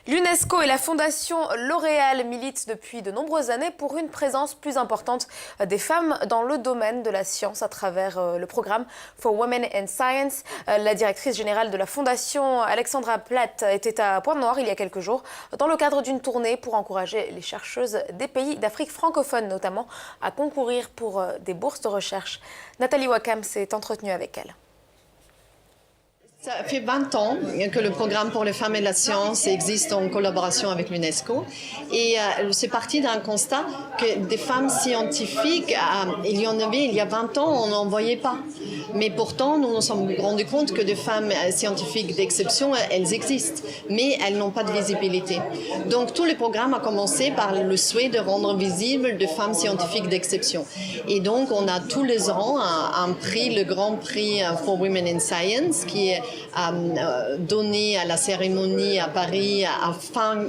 L'UNESCO et la Fondation L'Oréal militent depuis de nombreuses années pour une présence plus importante des femmes dans le domaine de la science à travers le programme For Women in Science. La directrice générale de la Fondation, Alexandra Platt, était à Pointe-Noire il y a quelques jours dans le cadre d'une tournée pour encourager les chercheuses des pays d'Afrique francophone notamment à concourir pour des bourses de recherche. Nathalie Wakam s'est entretenue avec elle. Ça fait 20 ans que le programme pour les femmes et la science existe en collaboration avec l'UNESCO et c'est parti d'un constat que des femmes scientifiques, il y en avait il y a 20 ans, on n'en voyait pas. Mais pourtant, nous nous sommes rendus compte que des femmes scientifiques d'exception, elles existent, mais elles n'ont pas de visibilité. Donc tout le programme a commencé par le souhait de rendre visibles des femmes scientifiques d'exception. Et donc on a tous les ans un prix, le grand prix For Women in Science, qui est donné à la cérémonie à Paris à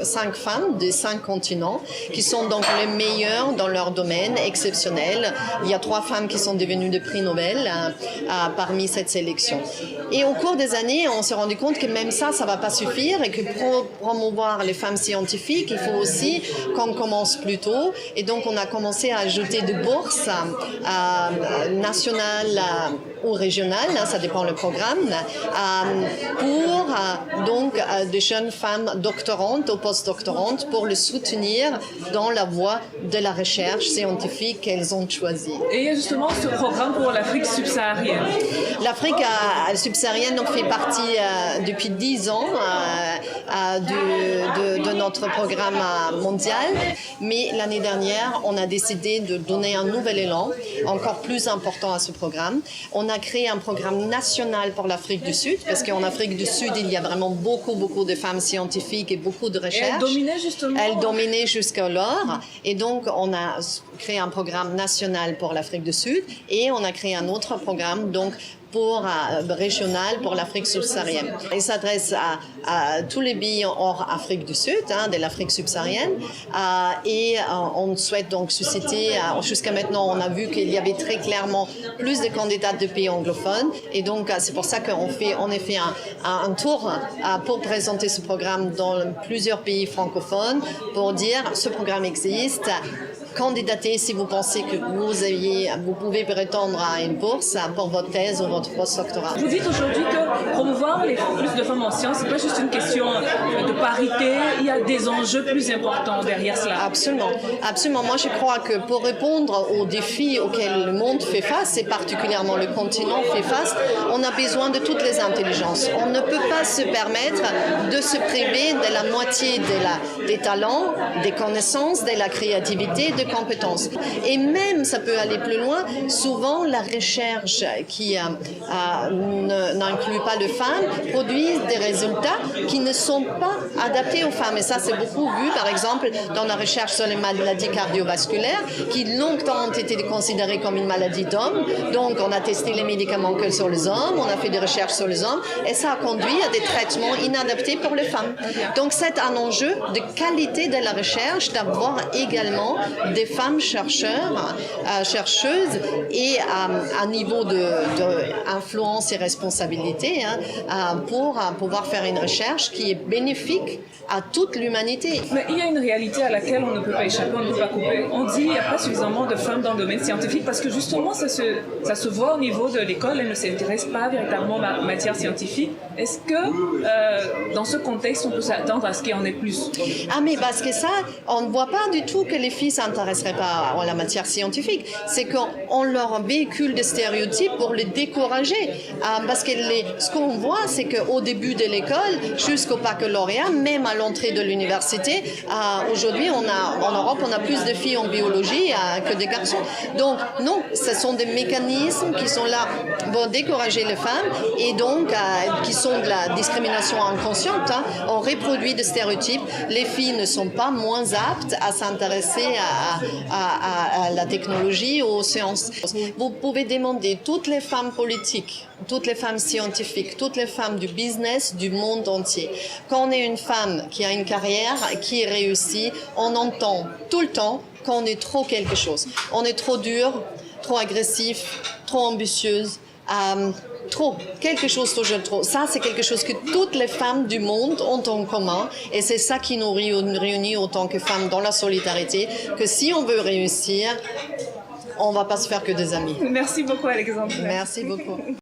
5 femmes de 5 continents qui sont donc les meilleures dans leur domaine exceptionnel. Il y a 3 femmes qui sont devenues des prix Nobel parmi cette sélection. Et au cours des années, on s'est rendu compte que même ça va pas suffire et que pour promouvoir les femmes scientifiques, il faut aussi qu'on commence plus tôt. Et donc, on a commencé à ajouter des bourses nationales ou régionales, ça dépend le programme, pour des jeunes femmes doctorantes ou post-doctorantes pour les soutenir dans la voie de la recherche scientifique qu'elles ont choisie. Et il y a justement ce programme pour l'Afrique subsaharienne. L'Afrique subsaharienne fait partie depuis 10 ans de notre programme mondial, mais l'année dernière, on a décidé de donner un nouvel élan encore plus important à ce programme. On a créé un programme national pour l'Afrique du Sud, parce qu'en Afrique du Sud, il y a vraiment beaucoup de femmes scientifiques et beaucoup de recherches. Elles dominaient jusqu'alors. Et donc, on a créé un programme national pour l'Afrique du Sud et on a créé un autre programme, donc, régional pour l'Afrique subsaharienne. Il s'adresse à tous les pays hors Afrique du Sud, de l'Afrique subsaharienne, et on souhaite donc susciter, jusqu'à maintenant on a vu qu'il y avait très clairement plus de candidats de pays anglophones, et donc c'est pour ça qu'on fait en effet un tour pour présenter ce programme dans plusieurs pays francophones, pour dire ce programme existe. Candidatez si vous pensez que vous pouvez prétendre à une bourse pour votre thèse ou votre post-doctorat. Vous dites aujourd'hui que promouvoir plus de femmes en sciences, c'est pas juste une question de parité, il y a des enjeux plus importants derrière cela. Absolument. Moi je crois que pour répondre aux défis auxquels le monde fait face, et particulièrement le continent fait face, on a besoin de toutes les intelligences. On ne peut pas se permettre de se priver de la moitié des talents, des connaissances, de la créativité, de compétences. Et même, ça peut aller plus loin, souvent la recherche qui n'inclut pas les femmes produit des résultats qui ne sont pas adaptés aux femmes. Et ça, c'est beaucoup vu, par exemple, dans la recherche sur les maladies cardiovasculaires, qui longtemps ont été considérées comme une maladie d'homme. Donc, on a testé les médicaments que sur les hommes, on a fait des recherches sur les hommes, et ça a conduit à des traitements inadaptés pour les femmes. Donc, c'est un enjeu de qualité de la recherche, d'avoir également des femmes chercheuses et à niveau d'influence et responsabilité pour pouvoir faire une recherche qui est bénéfique à toute l'humanité. Mais il y a une réalité à laquelle on ne peut pas échapper, on ne peut pas couper. On dit qu'il n'y a pas suffisamment de femmes dans le domaine scientifique parce que justement ça se voit au niveau de l'école, elles ne s'intéressent pas véritablement à la matière scientifique. Est-ce que dans ce contexte on peut s'attendre à ce qu'il y en ait plus? Mais parce que ça, on ne voit pas du tout que les filles s'intéresseraient pas à la matière scientifique. C'est qu'on leur véhicule des stéréotypes pour les décourager. Parce que ce qu'on voit, c'est qu'au début de l'école, jusqu'au baccalauréat, même à l'entrée de l'université, aujourd'hui, en Europe, on a plus de filles en biologie que de garçons. Donc, non, ce sont des mécanismes qui sont là pour décourager les femmes et donc qui sont de la discrimination inconsciente. On reproduit des stéréotypes. Les filles ne sont pas moins aptes à s'intéresser à la technologie ou aux sciences. Vous pouvez demander toutes les femmes politiques, toutes les femmes scientifiques, toutes les femmes du business du monde entier. Quand on est une femme qui a une carrière, qui réussit, on entend tout le temps qu'on est trop quelque chose. On est trop dur, trop agressif, trop ambitieuse, trop, quelque chose toujours trop. Ça, c'est quelque chose que toutes les femmes du monde ont en commun et c'est ça qui nous réunit autant que femmes dans la solidarité, que si on veut réussir, on ne va pas se faire que des amis. Merci beaucoup, Alexandre. Merci beaucoup.